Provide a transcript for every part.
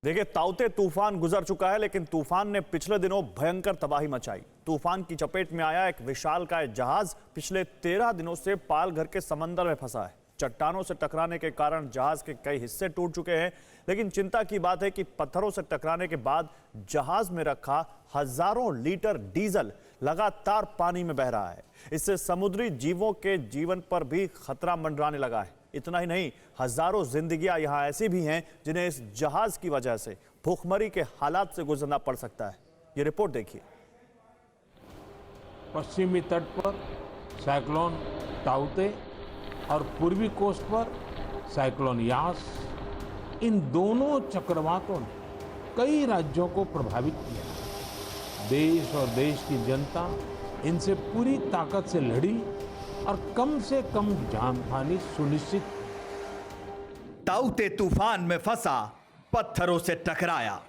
देखिए, ताउते तूफान गुजर चुका है, लेकिन तूफान ने पिछले दिनों भयंकर तबाही मचाई। तूफान की चपेट में आया एक विशालकाय जहाज पिछले 13 दिनों से पालघर के समंदर में फंसा है। चट्टानों से टकराने के कारण जहाज के कई हिस्से टूट चुके हैं, लेकिन चिंता की बात है कि पत्थरों से टकराने के बाद जहाज में रखा हजारों लीटर डीजल लगातार पानी में बह रहा है। इससे समुद्री जीवों के जीवन पर भी खतरा मंडराने लगा है। इतना ही नहीं, हजारों जिंदगियां यहां ऐसी भी हैं जिन्हें इस जहाज की वजह से भूखमरी के हालात से गुजरना पड़ सकता है। ये रिपोर्ट देखिए। पश्चिमी तट पर साइक्लोन ताउते और पूर्वी कोस्ट पर साइक्लोन यास, इन दोनों चक्रवातों ने कई राज्यों को प्रभावित किया। देश और देश की जनता इनसे पूरी ताकत से लड़ी और कम से कम जानहानि सुनिश्चित। ताउते तूफान में फंसा, पत्थरों से टकराया।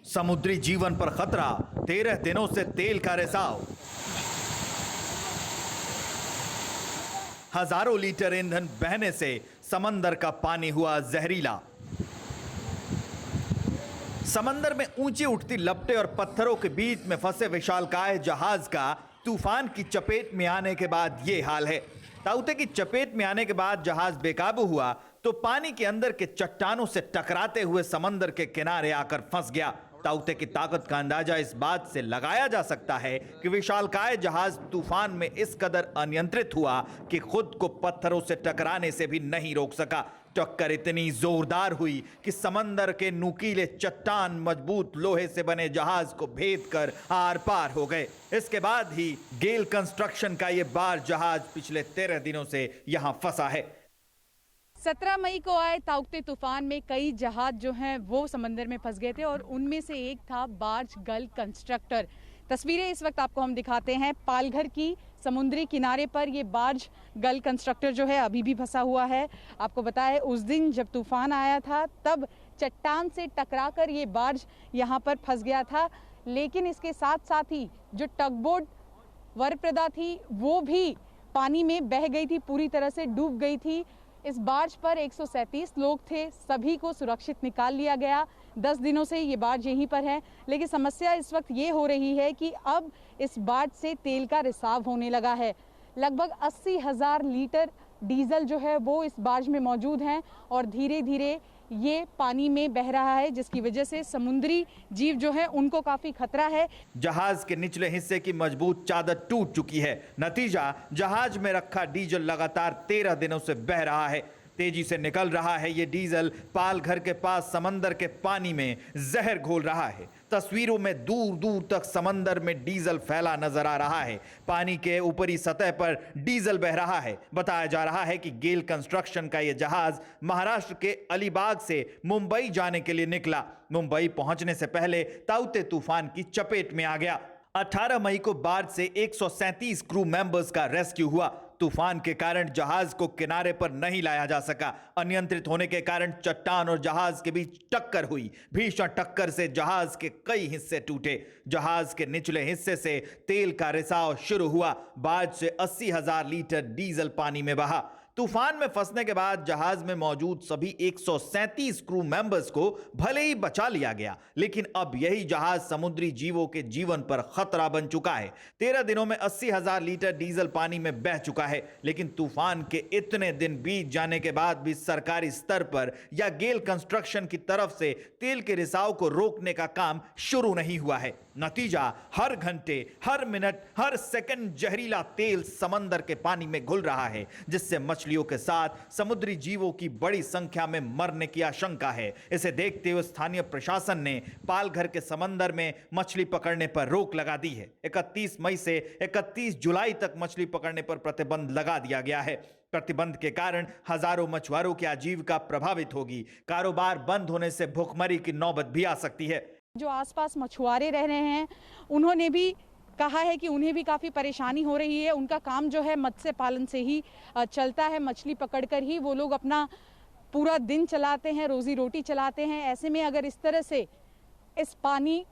समुद्री जीवन पर खतरा, 13 दिनों से तेल का रिसाव। हजारों लीटर ईंधन बहने से समंदर का पानी हुआ जहरीला। समंदर में ऊंची उठती लपटें और पत्थरों के बीच में फंसे विशालकाय जहाज का तूफान की चपेट में आने के बाद ये हाल है। ताउते की चपेट में आने के बाद जहाज बेकाबू हुआ तो पानी के अंदर के चट्टानों से टकराते हुए समंदर के किनारे आकर फंस गया। ताउते की ताकत का अंदाजा इस बात से लगाया जा सकता है कि विशालकाय जहाज तूफान में इस कदर अनियंत्रित हुआ कि खुद को पत्थरों से टकराने से भी नहीं रोक सका। टक्कर इतनी जोरदार हुई कि समंदर के नुकीले चट्टान मजबूत लोहे से बने जहाज को भेद कर आर पार हो गए। इसके बाद ही गेल कंस्ट्रक्शन का यह बार जहाज पिछले 13 दिनों से यहां फंसा है। 17 मई को आए ताउते तूफान में कई जहाज जो हैं वो समंदर में फंस गए थे और उनमें से एक था बार्ज गल कंस्ट्रक्टर। तस्वीरें इस वक्त आपको हम दिखाते हैं पालघर की समुद्री किनारे पर। ये बार्ज गल कंस्ट्रक्टर जो है अभी भी फंसा हुआ है। आपको बताया उस दिन जब तूफान आया था तब चट्टान से टकराकर ये बार्ज यहाँ पर फंस गया था, लेकिन इसके साथ साथ ही जो टगबोट वरप्रदा थी वो भी पानी में बह गई थी, पूरी तरह से डूब गई थी। इस बार्ज पर 137 लोग थे, सभी को सुरक्षित निकाल लिया गया। 10 दिनों से ये बार्ज यहीं पर है, लेकिन समस्या इस वक्त ये हो रही है कि अब इस बार्ज से तेल का रिसाव होने लगा है। लगभग 80,000 लीटर डीजल जो है वो इस बार्ज में मौजूद हैं और धीरे धीरे ये पानी में बह रहा है, जिसकी वजह से समुद्री जीव जो है उनको काफी खतरा है। जहाज के निचले हिस्से की मजबूत चादर टूट चुकी है। नतीजा, जहाज में रखा डीजल लगातार 13 दिनों से बह रहा है। तेजी से निकल रहा है ये डीजल पालघर के पास समंदर के पानी में जहर घोल रहा है। तस्वीरों में दूर दूर तक समंदर में डीजल फैला नजर आ रहा है। पानी के ऊपरी सतह पर डीजल बह रहा है। बताया जा रहा है कि गेल कंस्ट्रक्शन का यह जहाज महाराष्ट्र के अलीबाग से मुंबई जाने के लिए निकला। मुंबई पहुंचने से पहले ताउते तूफान की चपेट में आ गया। 18 मई को बार्ज से 137 क्रू मेंबर्स का रेस्क्यू हुआ। तूफान के कारण जहाज को किनारे पर नहीं लाया जा सका। अनियंत्रित होने के कारण चट्टान और जहाज के बीच टक्कर हुई। भीषण टक्कर से जहाज के कई हिस्से टूटे। जहाज के निचले हिस्से से तेल का रिसाव शुरू हुआ। बार्ज से 80,000 लीटर डीजल पानी में बहा। तूफान में फंसने के बाद जहाज में मौजूद सभी 137 क्रू मेंबर्स को भले ही बचा लिया गया, लेकिन अब यही जहाज समुद्री जीवों के जीवन पर खतरा बन चुका है। 13 दिनों में 80,000 लीटर डीजल पानी में बह चुका है, लेकिन तूफान के इतने दिन बीत जाने के बाद भी सरकारी स्तर पर या गेल कंस्ट्रक्शन की तरफ से तेल के रिसाव को रोकने का काम शुरू नहीं हुआ है। नतीजा, हर घंटे, हर मिनट, हर सेकंड जहरीला तेल समंदर के पानी में घुल रहा है, जिससे मछलियों के साथ समुद्री जीवों की बड़ी संख्या में मरने की आशंका है। इसे देखते हुए स्थानीय प्रशासन ने पालघर के समंदर में मछली पकड़ने पर रोक लगा दी है। 31 मई से 31 जुलाई तक मछली पकड़ने पर प्रतिबंध लगा दिया गया है। प्रतिबंध के कारण हजारों मछुआरों की आजीविका प्रभावित होगी। कारोबार बंद होने से भुखमरी की नौबत भी आ सकती है। जो आसपास मछुआरे रह रहे हैं उन्होंने भी कहा है कि उन्हें भी काफ़ी परेशानी हो रही है। उनका काम जो है मत्स्य पालन से ही चलता है, मछली पकड़कर ही वो लोग अपना पूरा दिन चलाते हैं, रोजी रोटी चलाते हैं। ऐसे में अगर इस तरह से इस पानी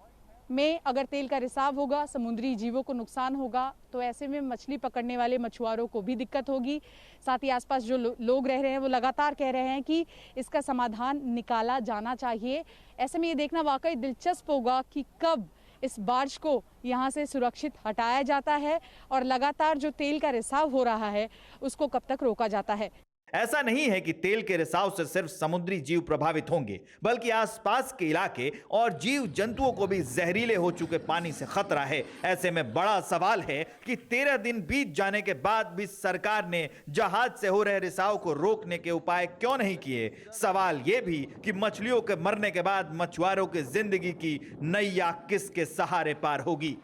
में अगर तेल का रिसाव होगा, समुद्री जीवों को नुकसान होगा, तो ऐसे में मछली पकड़ने वाले मछुआरों को भी दिक्कत होगी। साथ ही आसपास जो लोग रह रहे हैं वो लगातार कह रहे हैं कि इसका समाधान निकाला जाना चाहिए। ऐसे में ये देखना वाकई दिलचस्प होगा कि कब इस बार्ज को यहाँ से सुरक्षित हटाया जाता है और लगातार जो तेल का रिसाव हो रहा है उसको कब तक रोका जाता है। ऐसा नहीं है कि तेल के रिसाव से सिर्फ समुद्री जीव प्रभावित होंगे, बल्कि आसपास के इलाके और जीव जंतुओं को भी जहरीले हो चुके पानी से खतरा है। ऐसे में बड़ा सवाल है कि 13 दिन बीत जाने के बाद भी सरकार ने जहाज से हो रहे रिसाव को रोकने के उपाय क्यों नहीं किए। सवाल यह भी कि मछलियों के मरने के बाद मछुआरों की जिंदगी की नैया किसके सहारे पार होगी।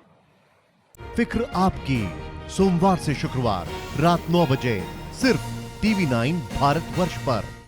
फिक्र आपकी, सोमवार से शुक्रवार रात 9 बजे सिर्फ TV9 भारतवर्ष पर।